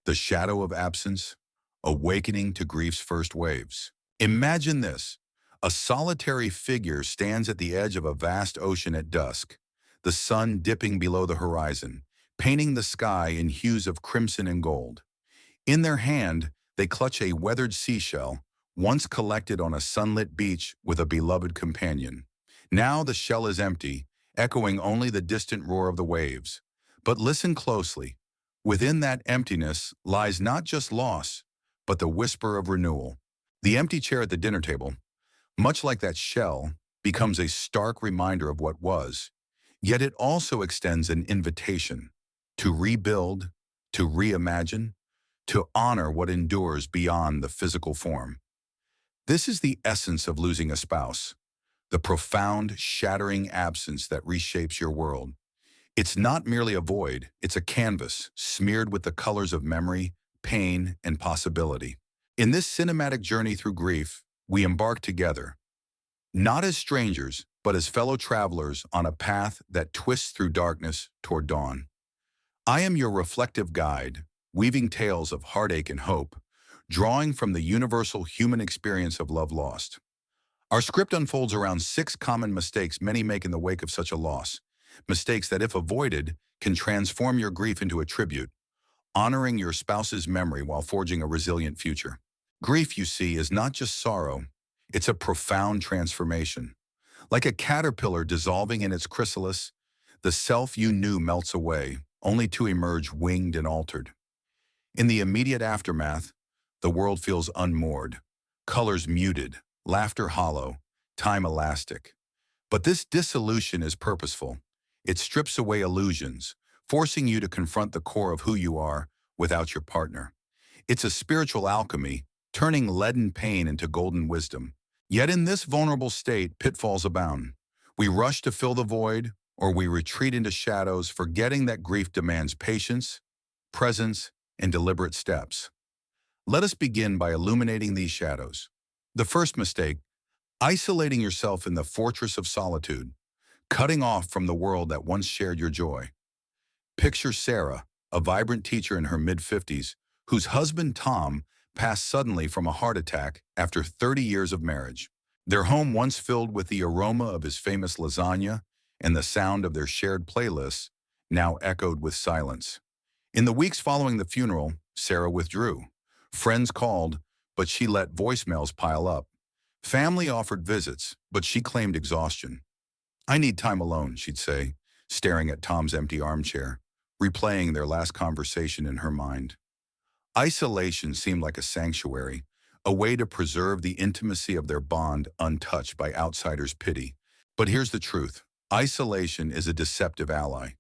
The shadow of absence, awakening to grief's first waves. Imagine this. A solitary figure stands at the edge of a vast ocean at dusk, the sun dipping below the horizon, painting the sky in hues of crimson and gold. In their hand, they clutch a weathered seashell, once collected on a sunlit beach with a beloved companion. Now the shell is empty, echoing only the distant roar of the waves. But listen closely. Within that emptiness lies not just loss, but the whisper of renewal. The empty chair at the dinner table, much like that shell, becomes a stark reminder of what was, yet it also extends an invitation to rebuild, to reimagine, to honor what endures beyond the physical form. This is the essence of losing a spouse, the profound, shattering absence that reshapes your world. It's not merely a void, it's a canvas smeared with the colors of memory, pain, and possibility. In this cinematic journey through grief, we embark together, not as strangers, but as fellow travelers on a path that twists through darkness toward dawn. I am your reflective guide, weaving tales of heartache and hope, drawing from the universal human experience of love lost. Our script unfolds around 6 common mistakes many make in the wake of such a loss. Mistakes that, if avoided, can transform your grief into a tribute, honoring your spouse's memory while forging a resilient future. Grief, you see, is not just sorrow. It's a profound transformation. Like a caterpillar dissolving in its chrysalis, the self you knew melts away, only to emerge winged and altered. In the immediate aftermath, the world feels unmoored, colors muted, laughter hollow, time elastic. But this dissolution is purposeful. It strips away illusions, forcing you to confront the core of who you are without your partner. It's a spiritual alchemy, turning leaden pain into golden wisdom. Yet in this vulnerable state, pitfalls abound. We rush to fill the void, or we retreat into shadows, forgetting that grief demands patience, presence, and deliberate steps. Let us begin by illuminating these shadows. The first mistake, isolating yourself in the fortress of solitude, cutting off from the world that once shared your joy. Picture Sarah, a vibrant teacher in her mid-50s, whose husband Tom passed suddenly from a heart attack after 30 years of marriage. Their home, once filled with the aroma of his famous lasagna and the sound of their shared playlists, now echoed with silence. In the weeks following the funeral, Sarah withdrew. Friends called, but she let voicemails pile up. Family offered visits, but she claimed exhaustion. "I need time alone," she'd say, staring at Tom's empty armchair, replaying their last conversation in her mind. Isolation seemed like a sanctuary, a way to preserve the intimacy of their bond untouched by outsiders' pity. But here's the truth. Isolation is a deceptive ally.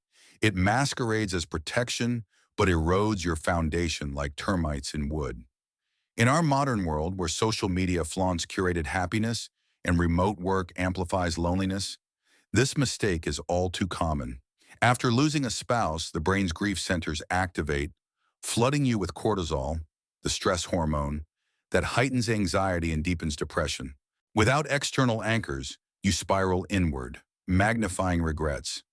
It masquerades as protection, but erodes your foundation like termites in wood. In our modern world, where social media flaunts curated happiness and remote work amplifies loneliness, this mistake is all too common. After losing a spouse, the brain's grief centers activate, flooding you with cortisol, the stress hormone, that heightens anxiety and deepens depression. Without external anchors, you spiral inward, magnifying regrets.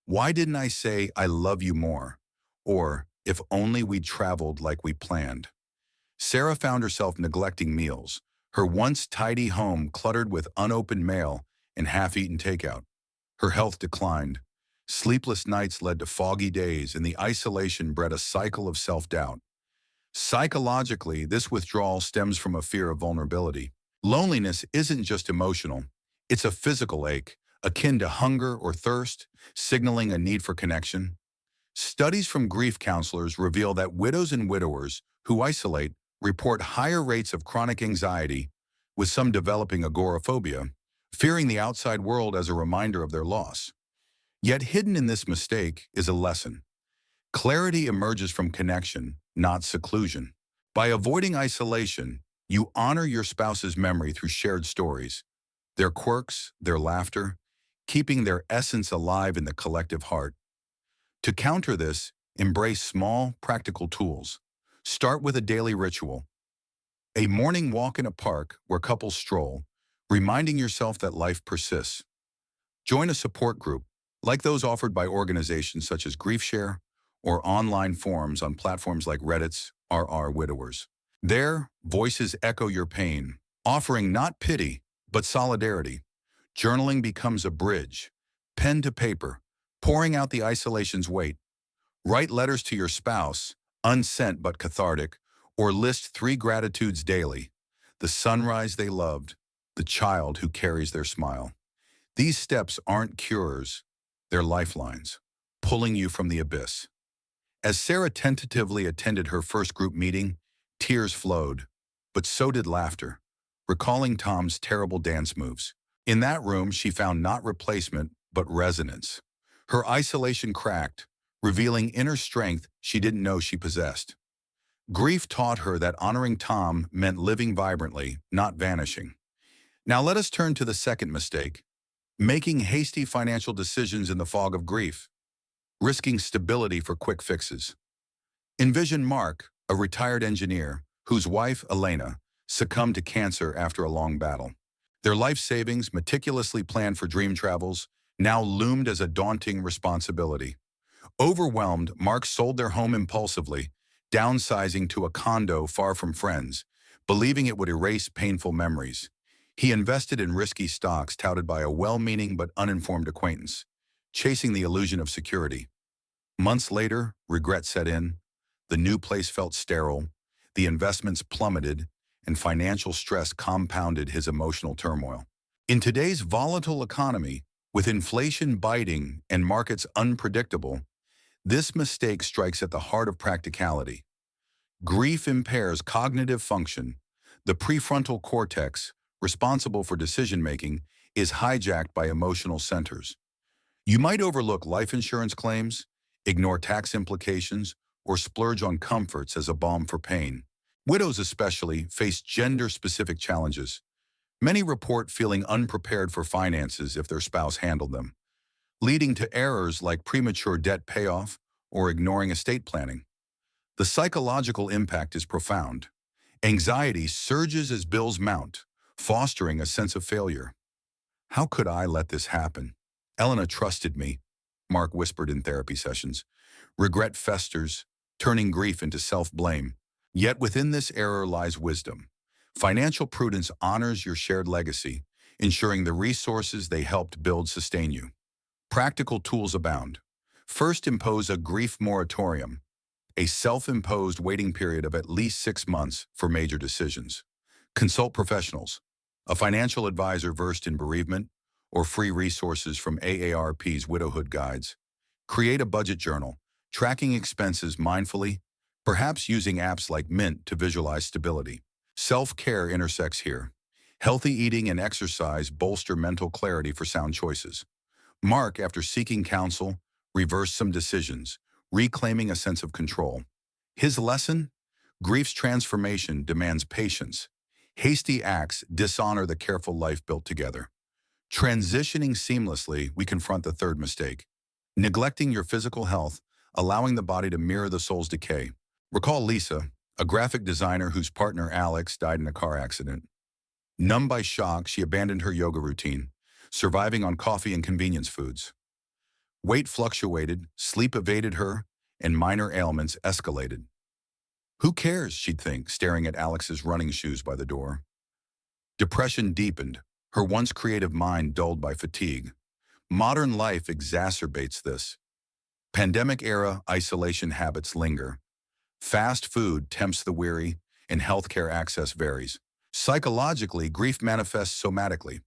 "Why didn't I say I love you more?" Or, "If only we'd traveled like we planned." Sarah found herself neglecting meals, her once tidy home cluttered with unopened mail and half-eaten takeout. Her health declined. Sleepless nights led to foggy days, and the isolation bred a cycle of self-doubt. Psychologically, this withdrawal stems from a fear of vulnerability. Loneliness isn't just emotional. It's a physical ache, akin to hunger or thirst, signaling a need for connection. Studies from grief counselors reveal that widows and widowers who isolate report higher rates of chronic anxiety, with some developing agoraphobia, fearing the outside world as a reminder of their loss. Yet hidden in this mistake is a lesson. Clarity emerges from connection, not seclusion. By avoiding isolation, you honor your spouse's memory through shared stories, their quirks, their laughter, keeping their essence alive in the collective heart. To counter this, embrace small, practical tools. Start with a daily ritual. A morning walk in a park where couples stroll, reminding yourself that life persists. Join a support group, like those offered by organizations such as GriefShare, or online forums on platforms like Reddit's RR Widowers. There, voices echo your pain, offering not pity, but solidarity. Journaling becomes a bridge, pen to paper, pouring out the isolation's weight. Write letters to your spouse, unsent but cathartic, or list 3 gratitudes daily. The sunrise they loved, the child who carries their smile. These steps aren't cures, they're lifelines, pulling you from the abyss. As Sarah tentatively attended her first group meeting, tears flowed, but so did laughter, recalling Tom's terrible dance moves. In that room, she found not replacement, but resonance. Her isolation cracked, revealing inner strength she didn't know she possessed. Grief taught her that honoring Tom meant living vibrantly, not vanishing. Now let us turn to the second mistake, making hasty financial decisions in the fog of grief, risking stability for quick fixes. Envision Mark, a retired engineer, whose wife, Elena, succumbed to cancer after a long battle. Their life savings, meticulously planned for dream travels, now loomed as a daunting responsibility. Overwhelmed, Mark sold their home impulsively, downsizing to a condo far from friends, believing it would erase painful memories. He invested in risky stocks touted by a well-meaning but uninformed acquaintance, chasing the illusion of security. Months later, regret set in. The new place felt sterile, the investments plummeted, and financial stress compounded his emotional turmoil. In today's volatile economy, with inflation biting and markets unpredictable, this mistake strikes at the heart of practicality. Grief impairs cognitive function. The prefrontal cortex, responsible for decision-making, is hijacked by emotional centers. You might overlook life insurance claims, ignore tax implications, or splurge on comforts as a balm for pain. Widows especially face gender-specific challenges. Many report feeling unprepared for finances if their spouse handled them, leading to errors like premature debt payoff or ignoring estate planning. The psychological impact is profound. Anxiety surges as bills mount, fostering a sense of failure. How could I let this happen? Elena trusted me, Mark whispered in therapy sessions. Regret festers, turning grief into self-blame. Yet within this error lies wisdom. Financial prudence honors your shared legacy, ensuring the resources they helped build sustain you. Practical tools abound. First, impose a grief moratorium, a self-imposed waiting period of at least 6 months for major decisions. Consult professionals, a financial advisor versed in bereavement, or free resources from AARP's Widowhood Guides. Create a budget journal, tracking expenses mindfully, perhaps using apps like Mint to visualize stability. Self-care intersects here. Healthy eating and exercise bolster mental clarity for sound choices. Mark, after seeking counsel, reversed some decisions, reclaiming a sense of control. His lesson? Grief's transformation demands patience. Hasty acts dishonor the careful life built together. Transitioning seamlessly, we confront the third mistake. Neglecting your physical health, allowing the body to mirror the soul's decay. Recall Lisa, a graphic designer whose partner Alex died in a car accident. Numb by shock, she abandoned her yoga routine, surviving on coffee and convenience foods. Weight fluctuated, sleep evaded her, and minor ailments escalated. Who cares, she'd think, staring at Alex's running shoes by the door. Depression deepened, her once creative mind dulled by fatigue. Modern life exacerbates this. Pandemic-era isolation habits linger. Fast food tempts the weary, and healthcare access varies. Psychologically, grief manifests somatically.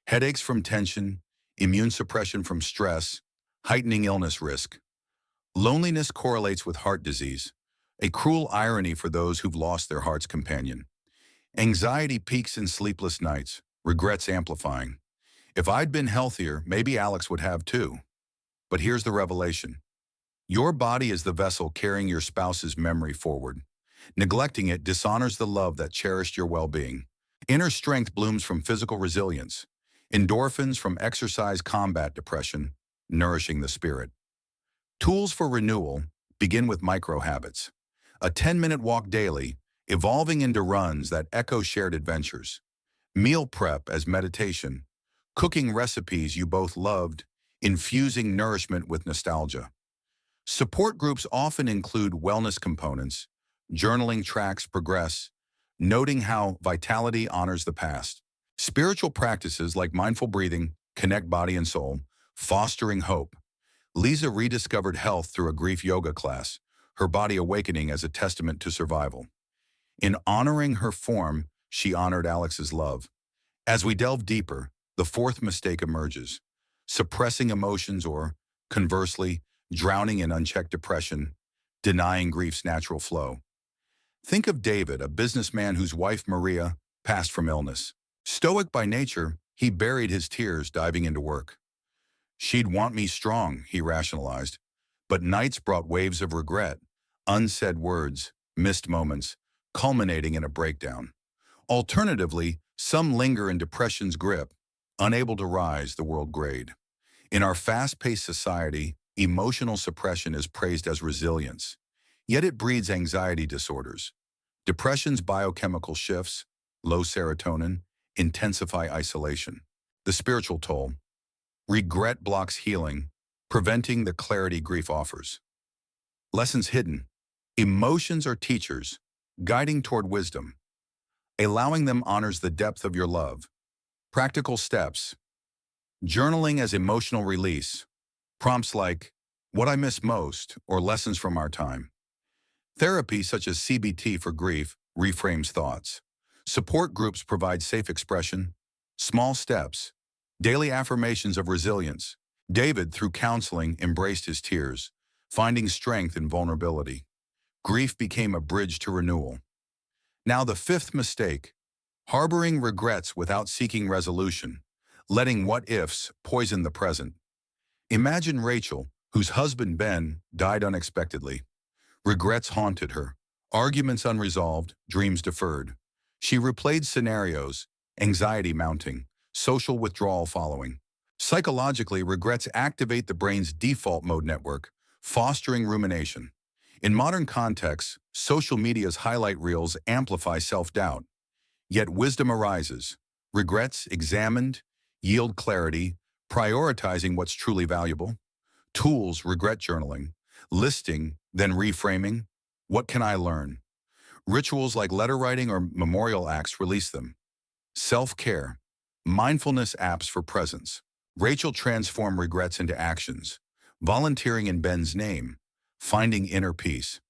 Headaches from tension, immune suppression from stress, heightening illness risk. Loneliness correlates with heart disease, a cruel irony for those who've lost their heart's companion. Anxiety peaks in sleepless nights, regrets amplifying. If I'd been healthier, maybe Alex would have too. But here's the revelation. Your body is the vessel carrying your spouse's memory forward. Neglecting it dishonors the love that cherished your well-being. Inner strength blooms from physical resilience. Endorphins from exercise combat depression, nourishing the spirit. Tools for renewal begin with micro-habits. A 10-minute walk daily, evolving into runs that echo shared adventures. Meal prep as meditation. Cooking recipes you both loved, infusing nourishment with nostalgia. Support groups often include wellness components, journaling tracks progress, noting how vitality honors the past. Spiritual practices like mindful breathing connect body and soul, fostering hope. Lisa rediscovered health through a grief yoga class, her body awakening as a testament to survival. In honoring her form, she honored Alex's love. As we delve deeper, the fourth mistake emerges: suppressing emotions or, conversely, drowning in unchecked depression, denying grief's natural flow. Think of David, a businessman whose wife Maria passed from illness. Stoic by nature, he buried his tears diving into work. She'd want me strong, he rationalized. But nights brought waves of regret, unsaid words, missed moments, culminating in a breakdown. Alternatively, some linger in depression's grip, unable to rise, the world grade. In our fast-paced society, emotional suppression is praised as resilience, yet it breeds anxiety disorders. Depression's biochemical shifts, low serotonin, intensify isolation. The spiritual toll: regret blocks healing, preventing the clarity grief offers. Lessons hidden: emotions are teachers, guiding toward wisdom. Allowing them honors the depth of your love. Practical steps: journaling as emotional release. Prompts like, "What I miss most," or "Lessons from our time." Therapy such as CBT for grief reframes thoughts. Support groups provide safe expression. Small steps: daily affirmations of resilience. David, through counseling, embraced his tears, finding strength in vulnerability. Grief became a bridge to renewal. Now the fifth mistake: harboring regrets without seeking resolution, letting what-ifs poison the present. Imagine Rachel, whose husband Ben died unexpectedly. Regrets haunted her, arguments unresolved, dreams deferred. She replayed scenarios, anxiety mounting, social withdrawal following. Psychologically, regrets activate the brain's default mode network, fostering rumination. In modern contexts, social media's highlight reels amplify self-doubt. Yet wisdom arises. Regrets, examined, yield clarity, prioritizing what's truly valuable. Tools: regret journaling, listing, then reframing. What can I learn? Rituals like letter writing or memorial acts release them. Self-care, mindfulness apps for presence. Rachel transformed regrets into actions, volunteering in Ben's name, finding inner peace.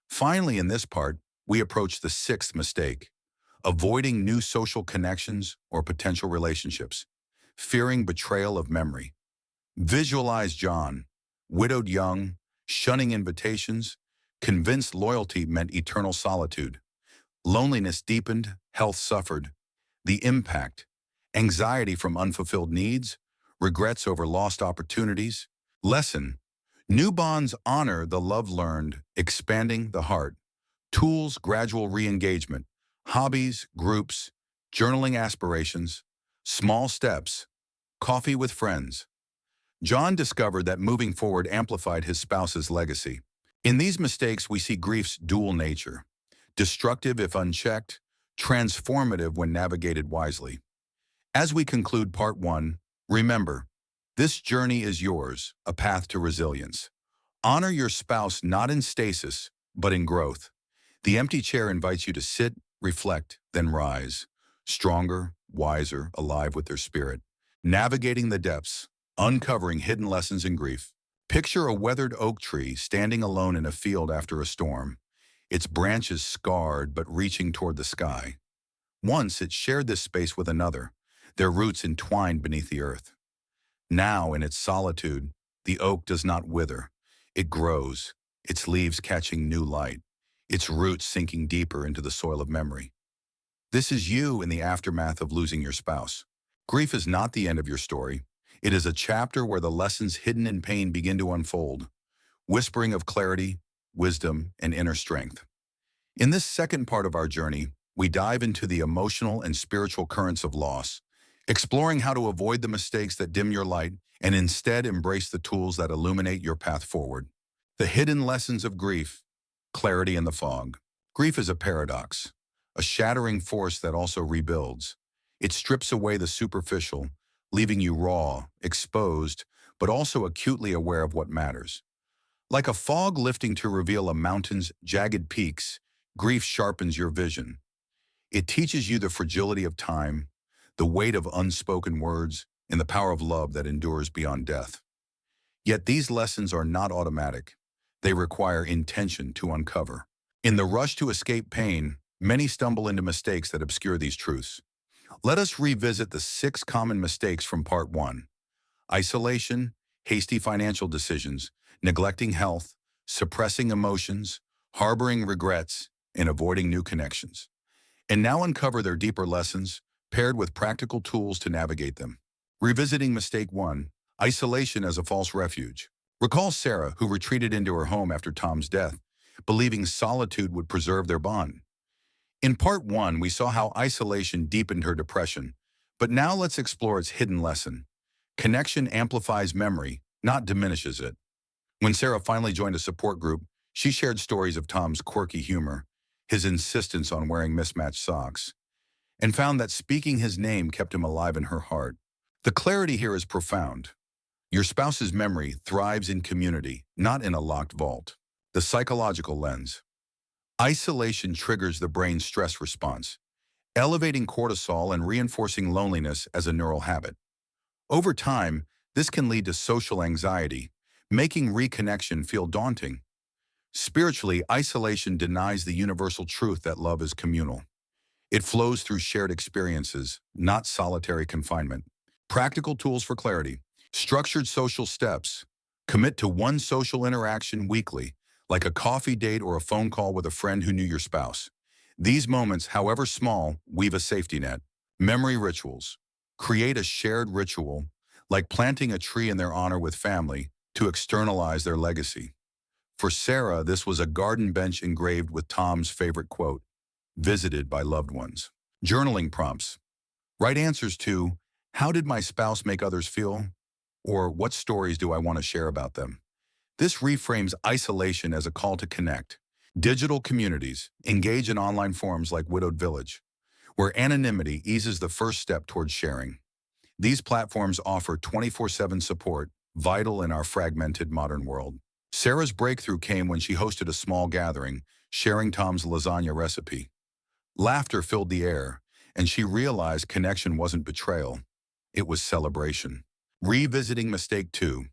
Finally, in this part, we approach the sixth mistake: avoiding new social connections or potential relationships, fearing betrayal of memory. Visualize John, widowed young, shunning invitations, convinced loyalty meant eternal solitude. Loneliness deepened, health suffered. The impact: anxiety from unfulfilled needs, regrets over lost opportunities. Lesson: new bonds honor the love learned, expanding the heart. Tools: gradual re-engagement, hobbies, groups, journaling aspirations. Small steps: coffee with friends. John discovered that moving forward amplified his spouse's legacy. In these mistakes, we see grief's dual nature: destructive if unchecked, transformative when navigated wisely. As we conclude part one, remember, this journey is yours, a path to resilience. Honor your spouse not in stasis, but in growth. The empty chair invites you to sit, reflect, then rise, stronger, wiser, alive with their spirit. Navigating the depths, uncovering hidden lessons in grief. Picture a weathered oak tree standing alone in a field after a storm, its branches scarred but reaching toward the sky. Once it shared this space with another, their roots entwined beneath the earth. Now, in its solitude, the oak does not wither. It grows, its leaves catching new light, its roots sinking deeper into the soil of memory. This is you in the aftermath of losing your spouse. Grief is not the end of your story. It is a chapter where the lessons hidden in pain begin to unfold, whispering of clarity, wisdom, and inner strength. In this second part of our journey, we dive into the emotional and spiritual currents of loss, exploring how to avoid the mistakes that dim your light and instead embrace the tools that illuminate your path forward. The hidden lessons of grief, clarity in the fog. Grief is a paradox, a shattering force that also rebuilds. It strips away the superficial, leaving you raw, exposed, but also acutely aware of what matters. Like a fog lifting to reveal a mountain's jagged peaks, grief sharpens your vision. It teaches you the fragility of time, the weight of unspoken words, and the power of love that endures beyond death. Yet these lessons are not automatic. They require intention to uncover. In the rush to escape pain, many stumble into mistakes that obscure these truths. Let us revisit the 6 common mistakes from Part 1. Isolation, hasty financial decisions, neglecting health, suppressing emotions, harboring regrets, and avoiding new connections. And now uncover their deeper lessons, paired with practical tools to navigate them. Revisiting Mistake 1, Isolation as a False Refuge. Recall Sarah, who retreated into her home after Tom's death, believing solitude would preserve their bond. In Part 1, we saw how isolation deepened her depression, but now let's explore its hidden lesson. Connection amplifies memory, not diminishes it. When Sarah finally joined a support group, she shared stories of Tom's quirky humor, his insistence on wearing mismatched socks, and found that speaking his name kept him alive in her heart. The clarity here is profound. Your spouse's memory thrives in community, not in a locked vault. The psychological lens. Isolation triggers the brain's stress response, elevating cortisol and reinforcing loneliness as a neural habit. Over time, this can lead to social anxiety, making reconnection feel daunting. Spiritually, isolation denies the universal truth that love is communal. It flows through shared experiences, not solitary confinement. Practical tools for clarity. Structured social steps. Commit to one social interaction weekly, like a coffee date or a phone call with a friend who knew your spouse. These moments, however small, weave a safety net. Memory rituals. Create a shared ritual, like planting a tree in their honor with family, to externalize their legacy. For Sarah, this was a garden bench engraved with Tom's favorite quote, visited by loved ones. Journaling prompts. Write answers to, how did my spouse make others feel? Or what stories do I want to share about them? This reframes isolation as a call to connect. Digital communities. Engage in online forums like Widowed Village, where anonymity eases the first step towards sharing. These platforms offer 24/7 support, vital in our fragmented modern world. Sarah's breakthrough came when she hosted a small gathering, sharing Tom's lasagna recipe. Laughter filled the air, and she realized connection wasn't betrayal. It was celebration. Revisiting Mistake 2,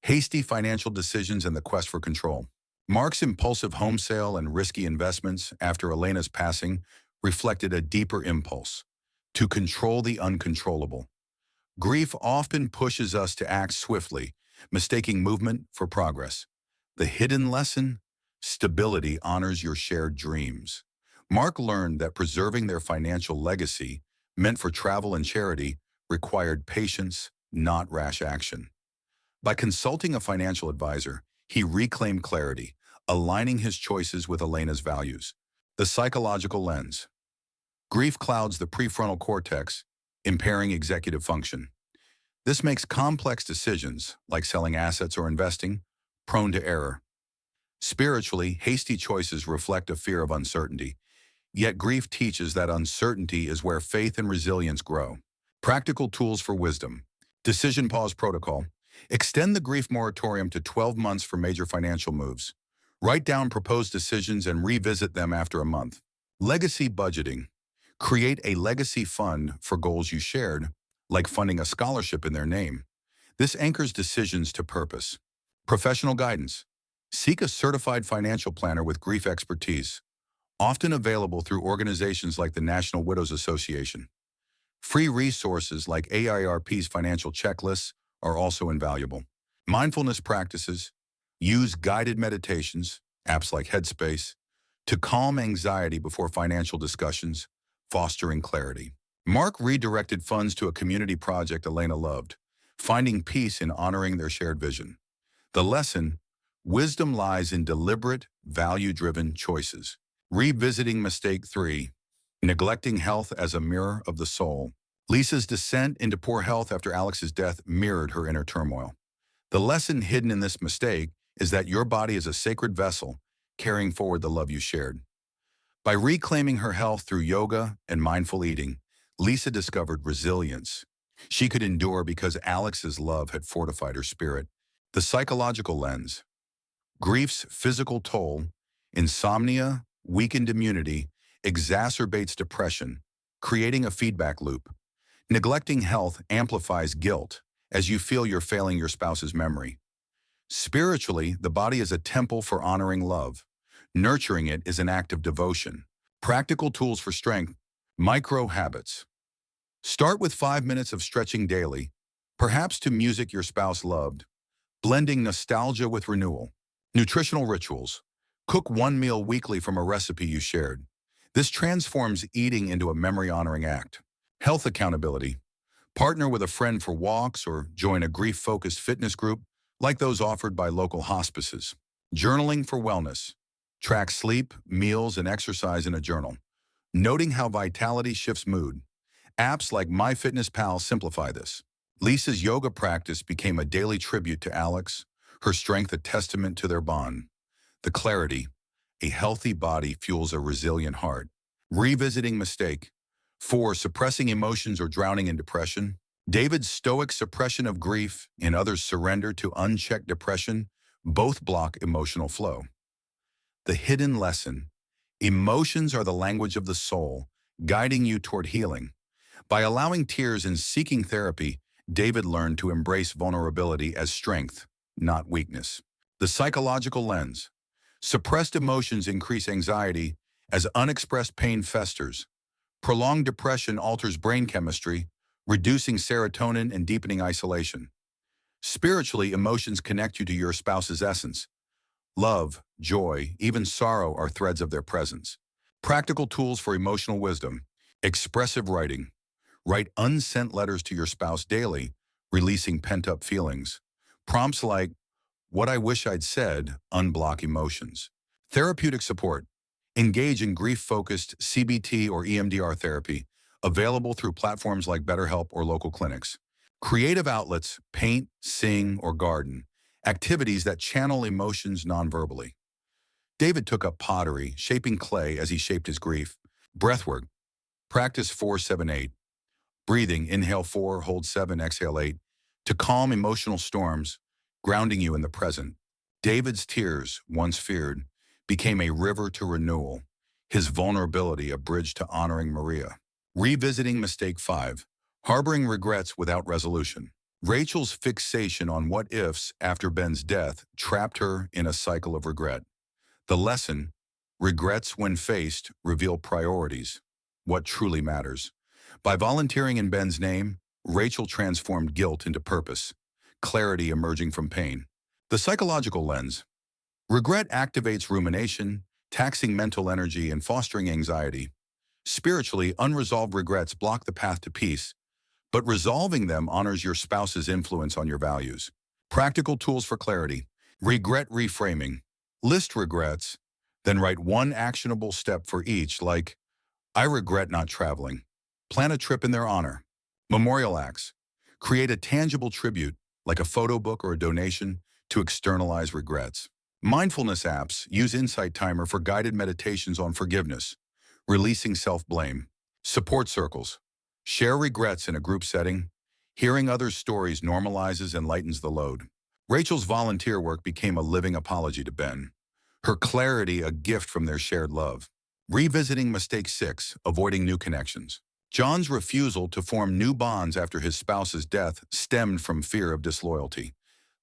Hasty Financial Decisions and the Quest for Control. Mark's impulsive home sale and risky investments after Elena's passing reflected a deeper impulse, to control the uncontrollable. Grief often pushes us to act swiftly, mistaking movement for progress. The hidden lesson? Stability honors your shared dreams. Mark learned that preserving their financial legacy, meant for travel and charity, required patience, not rash action. By consulting a financial advisor, he reclaimed clarity, aligning his choices with Elena's values. The psychological lens. Grief clouds the prefrontal cortex, impairing executive function. This makes complex decisions, like selling assets or investing, prone to error. Spiritually, hasty choices reflect a fear of uncertainty, yet grief teaches that uncertainty is where faith and resilience grow. Practical tools for wisdom. Decision pause protocol. Extend the grief moratorium to 12 months for major financial moves. Write down proposed decisions and revisit them after a month. Legacy budgeting. Create a legacy fund for goals you shared, like funding a scholarship in their name. This anchors decisions to purpose. Professional guidance. Seek a certified financial planner with grief expertise, often available through organizations like the National Widows Association. Free resources like AIRP's financial checklists are also invaluable. Mindfulness practices. Use guided meditations, apps like Headspace, to calm anxiety before financial discussions, fostering clarity. Mark redirected funds to a community project Elena loved, finding peace in honoring their shared vision. The lesson: wisdom lies in deliberate, value-driven choices. Revisiting Mistake 3, Neglecting Health as a Mirror of the Soul. Lisa's descent into poor health after Alex's death mirrored her inner turmoil. The lesson hidden in this mistake is that your body is a sacred vessel, carrying forward the love you shared. By reclaiming her health through yoga and mindful eating, Lisa discovered resilience. She could endure because Alex's love had fortified her spirit. The psychological lens. Grief's physical toll, insomnia, weakened immunity, exacerbates depression, creating a feedback loop. Neglecting health amplifies guilt as you feel you're failing your spouse's memory. Spiritually, the body is a temple for honoring love. Nurturing it is an act of devotion. Practical tools for strength, micro habits. Start with 5 minutes of stretching daily, perhaps to music your spouse loved, blending nostalgia with renewal. Nutritional rituals. Cook one meal weekly from a recipe you shared. This transforms eating into a memory-honoring act. Health accountability. Partner with a friend for walks or join a grief-focused fitness group like those offered by local hospices. Journaling for wellness. Track sleep, meals, and exercise in a journal, noting how vitality shifts mood. Apps like MyFitnessPal simplify this. Lisa's yoga practice became a daily tribute to Alex, her strength a testament to their bond. The clarity, a healthy body fuels a resilient heart. Revisiting mistake. 4. Suppressing emotions or drowning in depression. David's stoic suppression of grief and others' surrender to unchecked depression both block emotional flow. The hidden lesson. Emotions are the language of the soul, guiding you toward healing. By allowing tears and seeking therapy, David learned to embrace vulnerability as strength, not weakness. The psychological lens. Suppressed emotions increase anxiety as unexpressed pain festers. Prolonged depression alters brain chemistry, reducing serotonin and deepening isolation. Spiritually, emotions connect you to your spouse's essence. Love, joy, even sorrow are threads of their presence. Practical tools for emotional wisdom. Expressive writing. Write unsent letters to your spouse daily, releasing pent-up feelings. Prompts like, "What I wish I'd said," unblock emotions. Therapeutic support. Engage in grief-focused CBT or EMDR therapy, available through platforms like BetterHelp or local clinics. Creative outlets, paint, sing, or garden, activities that channel emotions nonverbally. David took up pottery, shaping clay as he shaped his grief. Breathwork. Practice 4-7-8. Breathing, inhale 4, hold 7, exhale 8, to calm emotional storms, grounding you in the present. David's tears, once feared, became a river to renewal, his vulnerability a bridge to honoring Maria. Revisiting mistake 5. Harboring regrets without resolution. Rachel's fixation on what-ifs after Ben's death trapped her in a cycle of regret. The lesson, regrets when faced reveal priorities, what truly matters. By volunteering in Ben's name, Rachel transformed guilt into purpose, clarity emerging from pain. The psychological lens. Regret activates rumination, taxing mental energy and fostering anxiety. Spiritually, unresolved regrets block the path to peace, but resolving them honors your spouse's influence on your values. Practical tools for clarity. Regret reframing. List regrets, then write one actionable step for each, like, "I regret not traveling." Plan a trip in their honor. Memorial acts. Create a tangible tribute, like a photo book or a donation, to externalize regrets. Mindfulness apps use Insight Timer for guided meditations on forgiveness, releasing self-blame. Support circles. Share regrets in a group setting. Hearing others' stories normalizes and lightens the load. Rachel's volunteer work became a living apology to Ben, her clarity a gift from their shared love. Revisiting mistake 6, avoiding new connections. John's refusal to form new bonds after his spouse's death stemmed from fear of disloyalty.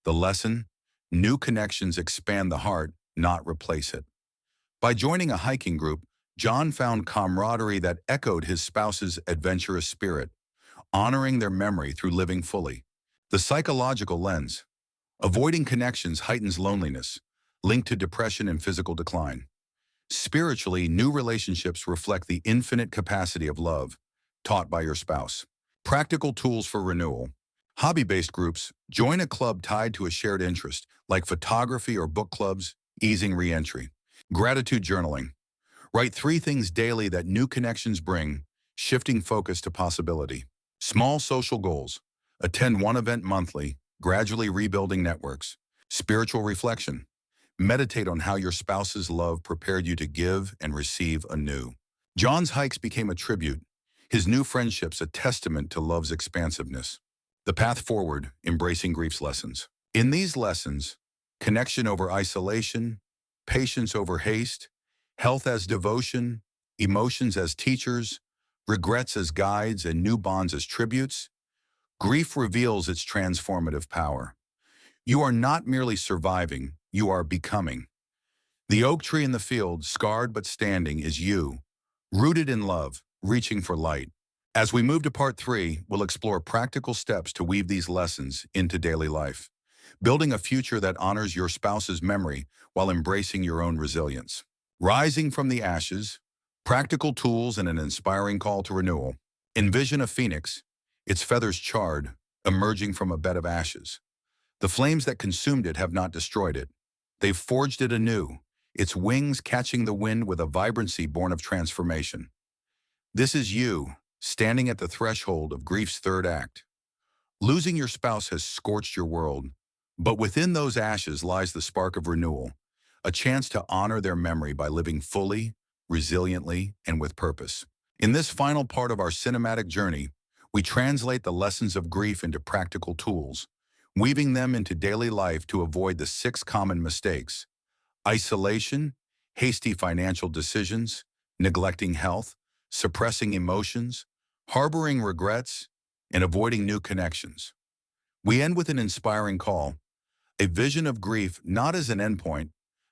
The lesson, new connections expand the heart, not replace it. By joining a hiking group, John found camaraderie that echoed his spouse's adventurous spirit, honoring their memory through living fully. The psychological lens. Avoiding connections heightens loneliness, linked to depression and physical decline. Spiritually, new relationships reflect the infinite capacity of love, taught by your spouse. Practical tools for renewal. Hobby-based groups. Join a club tied to a shared interest, like photography or book clubs, easing re-entry. Gratitude journaling. Write 3 things daily that new connections bring, shifting focus to possibility. Small social goals. Attend one event monthly, gradually rebuilding networks. Spiritual reflection. Meditate on how your spouse's love prepared you to give and receive anew. John's hikes became a tribute, his new friendships a testament to love's expansiveness. The path forward, embracing grief's lessons. In these lessons, connection over isolation, patience over haste, health as devotion, emotions as teachers, regrets as guides, and new bonds as tributes, grief reveals its transformative power. You are not merely surviving, you are becoming. The oak tree in the field, scarred but standing, is you, rooted in love, reaching for light. As we move to part 3, we'll explore practical steps to weave these lessons into daily life, building a future that honors your spouse's memory while embracing your own resilience. Rising from the ashes, practical tools and an inspiring call to renewal. Envision a phoenix, its feathers charred, emerging from a bed of ashes. The flames that consumed it have not destroyed it. They've forged it anew, its wings catching the wind with a vibrancy born of transformation. This is you, standing at the threshold of grief's third act. Losing your spouse has scorched your world, but within those ashes lies the spark of renewal, a chance to honor their memory by living fully, resiliently, and with purpose. In this final part of our cinematic journey, we translate the lessons of grief into practical tools, weaving them into daily life to avoid the 6 common mistakes: isolation, hasty financial decisions, neglecting health, suppressing emotions, harboring regrets, and avoiding new connections. We end with an inspiring call, a vision of grief not as an endpoint,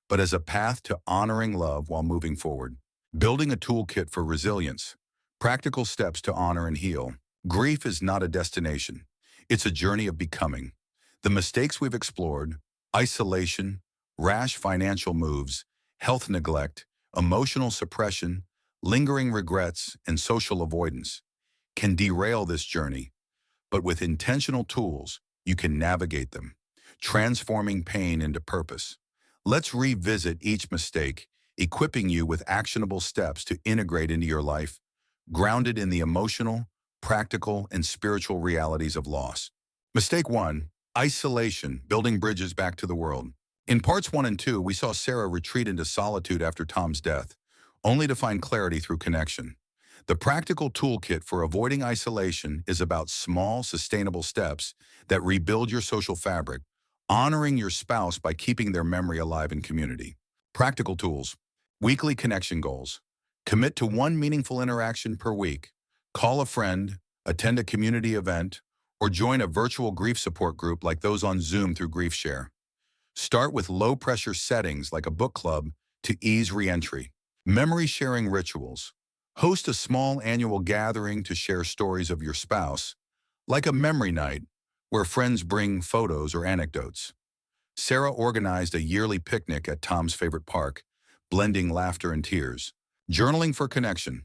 but as a path to honoring love while moving forward. Building a toolkit for resilience, practical steps to honor and heal. Grief is not a destination. It's a journey of becoming. The mistakes we've explored, isolation, rash financial moves, health neglect, emotional suppression, lingering regrets, and social avoidance, can derail this journey, but with intentional tools, you can navigate them, transforming pain into purpose. Let's revisit each mistake, equipping you with actionable steps to integrate into your life, grounded in the emotional, practical, and spiritual realities of loss. Mistake 1, isolation, building bridges back to the world. In parts 1 and 2, we saw Sarah retreat into solitude after Tom's death, only to find clarity through connection. The practical toolkit for avoiding isolation is about small, sustainable steps that rebuild your social fabric, honoring your spouse by keeping their memory alive in community. Practical tools. Weekly connection goals. Commit to 1 meaningful interaction per week. Call a friend, attend a community event, or join a virtual grief support group like those on Zoom through GriefShare. Start with low-pressure settings like a book club to ease re-entry. Memory sharing rituals. Host a small annual gathering to share stories of your spouse, like a memory night where friends bring photos or anecdotes. Sarah organized a yearly picnic at Tom's favorite park, blending laughter and tears. Journaling for connection.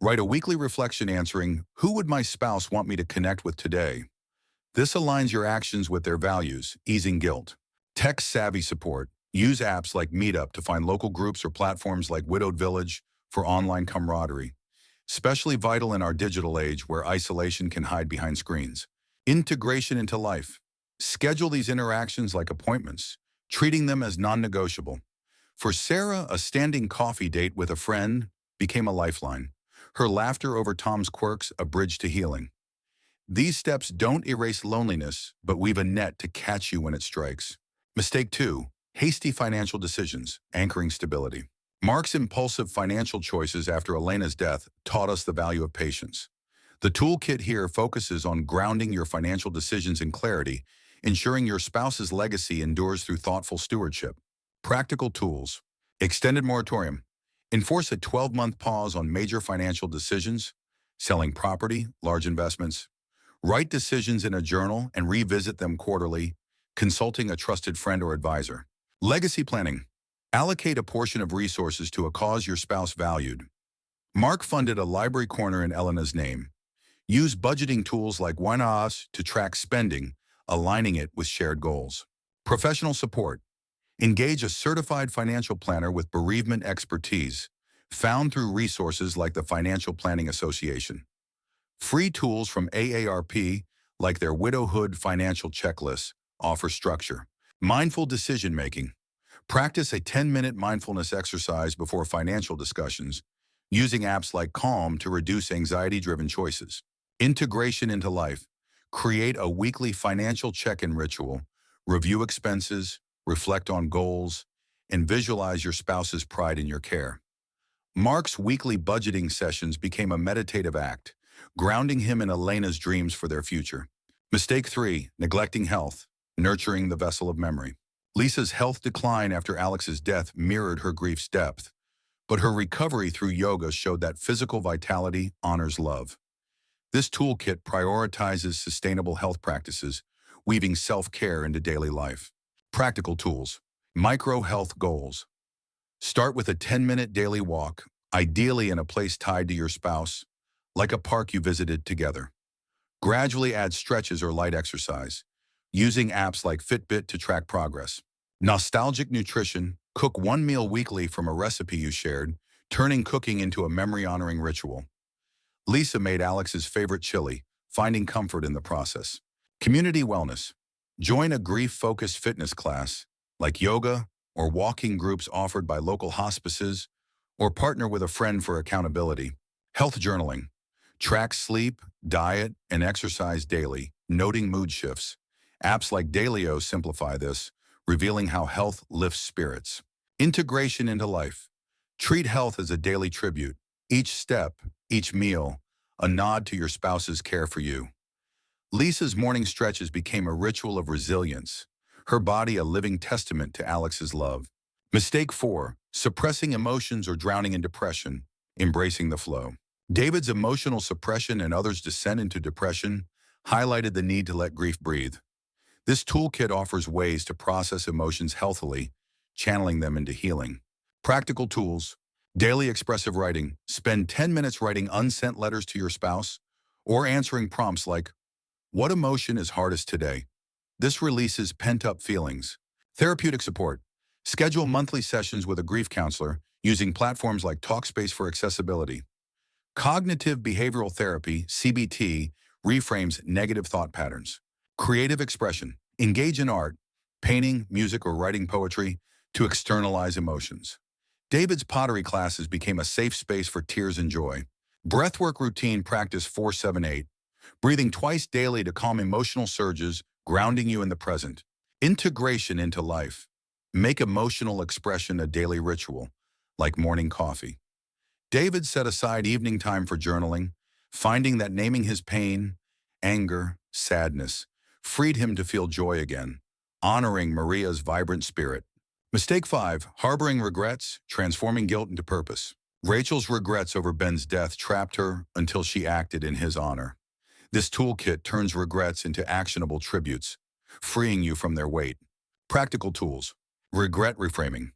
Write a weekly reflection answering, "Who would my spouse want me to connect with today?" This aligns your actions with their values, easing guilt. Tech-savvy support. Use apps like Meetup to find local groups or platforms like Widowed Village for online camaraderie, especially vital in our digital age where isolation can hide behind screens. Integration into life. Schedule these interactions like appointments, treating them as non-negotiable. For Sarah, a standing coffee date with a friend became a lifeline. Her laughter over Tom's quirks, a bridge to healing. These steps don't erase loneliness, but weave a net to catch you when it strikes. Mistake 2, hasty financial decisions, anchoring stability. Mark's impulsive financial choices after Elena's death taught us the value of patience. The toolkit here focuses on grounding your financial decisions in clarity, ensuring your spouse's legacy endures through thoughtful stewardship. Practical tools. Extended moratorium. Enforce a 12-month pause on major financial decisions, selling property, large investments. Write decisions in a journal and revisit them quarterly, consulting a trusted friend or advisor. Legacy planning. Allocate a portion of resources to a cause your spouse valued. Mark funded a library corner in Elena's name. Use budgeting tools like YNAS to track spending, aligning it with shared goals. Professional support. Engage a certified financial planner with bereavement expertise, found through resources like the Financial Planning Association. Free tools from AARP, like their Widowhood financial checklists, offer structure. Mindful decision-making. Practice a 10-minute mindfulness exercise before financial discussions, using apps like Calm to reduce anxiety-driven choices. Integration into life. Create a weekly financial check-in ritual, review expenses, reflect on goals, and visualize your spouse's pride in your care. Mark's weekly budgeting sessions became a meditative act, grounding him in Elena's dreams for their future. Mistake 3, neglecting health, nurturing the vessel of memory. Lisa's health decline after Alex's death mirrored her grief's depth, but her recovery through yoga showed that physical vitality honors love. This toolkit prioritizes sustainable health practices, weaving self-care into daily life. Practical tools. Micro health goals. Start with a 10-minute daily walk, ideally in a place tied to your spouse, like a park you visited together. Gradually add stretches or light exercise, using apps like Fitbit to track progress. Nostalgic nutrition. Cook one meal weekly from a recipe you shared, turning cooking into a memory-honoring ritual. Lisa made Alex's favorite chili, finding comfort in the process. Community wellness. Join a grief-focused fitness class, like yoga or walking groups offered by local hospices, or partner with a friend for accountability. Health journaling. Track sleep, diet, and exercise daily, noting mood shifts. Apps like Dailyo simplify this, revealing how health lifts spirits. Integration into life. Treat health as a daily tribute. Each step, each meal, a nod to your spouse's care for you. Lisa's morning stretches became a ritual of resilience, her body a living testament to Alex's love. Mistake 4, suppressing emotions or drowning in depression, embracing the flow. David's emotional suppression and others' descent into depression highlighted the need to let grief breathe. This toolkit offers ways to process emotions healthily, channeling them into healing. Practical tools. Daily expressive writing. Spend 10 minutes writing unsent letters to your spouse or answering prompts like, "What emotion is hardest today?" This releases pent-up feelings. Therapeutic support. Schedule monthly sessions with a grief counselor using platforms like Talkspace for accessibility. Cognitive behavioral therapy, CBT, reframes negative thought patterns. Creative expression. Engage in art, painting, music, or writing poetry to externalize emotions. David's pottery classes became a safe space for tears and joy. Breathwork routine practice 478. Breathing twice daily to calm emotional surges, grounding you in the present. Integration into life. Make emotional expression a daily ritual, like morning coffee. David set aside evening time for journaling, finding that naming his pain, anger, sadness, freed him to feel joy again, honoring Maria's vibrant spirit. Mistake 5, harboring regrets, transforming guilt into purpose. Rachel's regrets over Ben's death trapped her until she acted in his honor. This toolkit turns regrets into actionable tributes, freeing you from their weight. Practical tools. Regret reframing.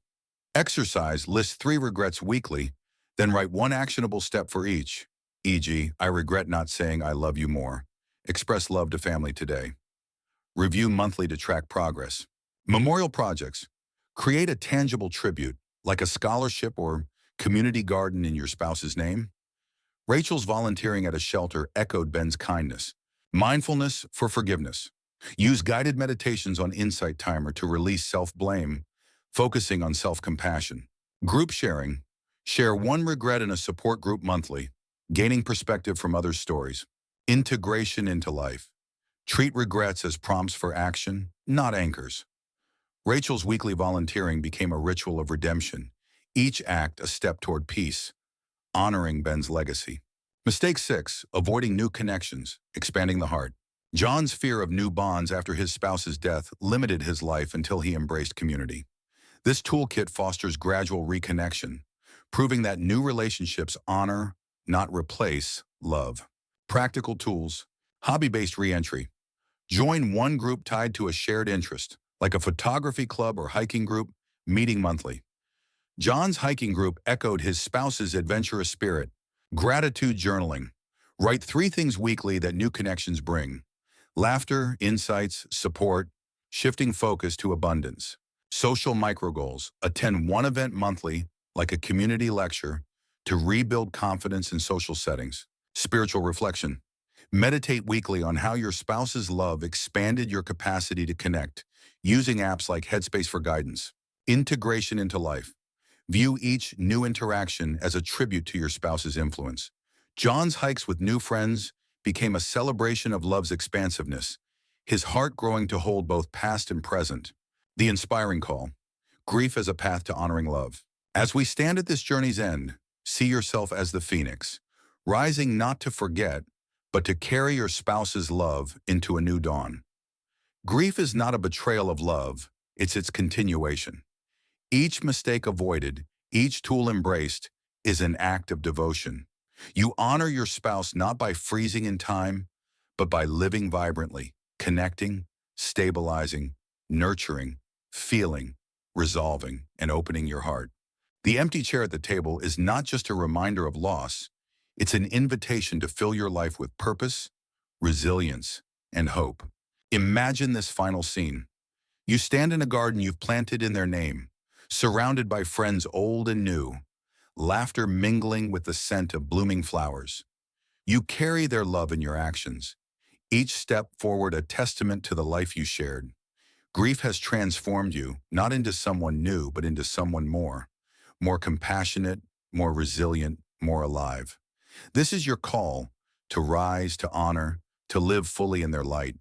Exercise, list 3 regrets weekly, then write one actionable step for each, e.g., I regret not saying I love you more. Express love to family today. Review monthly to track progress. Memorial projects. Create a tangible tribute, like a scholarship or community garden in your spouse's name. Rachel's volunteering at a shelter echoed Ben's kindness. Mindfulness for forgiveness. Use guided meditations on Insight Timer to release self-blame, focusing on self-compassion. Group sharing. Share one regret in a support group monthly, gaining perspective from others' stories. Integration into life. Treat regrets as prompts for action, not anchors. Rachel's weekly volunteering became a ritual of redemption, each act a step toward peace, honoring Ben's legacy. Mistake 6, avoiding new connections, expanding the heart. John's fear of new bonds after his spouse's death limited his life until he embraced community. This toolkit fosters gradual reconnection, proving that new relationships honor, not replace, love. Practical tools. Hobby-based reentry. Join one group tied to a shared interest, like a photography club or hiking group, meeting monthly. John's hiking group echoed his spouse's adventurous spirit. Gratitude journaling. Write 3 things weekly that new connections bring. Laughter, insights, support, shifting focus to abundance. Social microgoals. Attend one event monthly, like a community lecture, to rebuild confidence in social settings. Spiritual reflection. Meditate weekly on how your spouse's love expanded your capacity to connect, using apps like Headspace for guidance. Integration into life. View each new interaction as a tribute to your spouse's influence. John's hikes with new friends became a celebration of love's expansiveness, his heart growing to hold both past and present. The inspiring call, grief as a path to honoring love. As we stand at this journey's end, see yourself as the phoenix, rising not to forget, but to carry your spouse's love into a new dawn. Grief is not a betrayal of love, it's its continuation. Each mistake avoided, each tool embraced, is an act of devotion. You honor your spouse not by freezing in time, but by living vibrantly, connecting, stabilizing, nurturing, feeling, resolving, and opening your heart. The empty chair at the table is not just a reminder of loss, it's an invitation to fill your life with purpose, resilience, and hope. Imagine this final scene. You stand in a garden you've planted in their name, surrounded by friends old and new, laughter mingling with the scent of blooming flowers. You carry their love in your actions, each step forward a testament to the life you shared. Grief has transformed you, not into someone new, but into someone more compassionate, more resilient, more alive. This is your call to rise, to honor, to live fully in their light.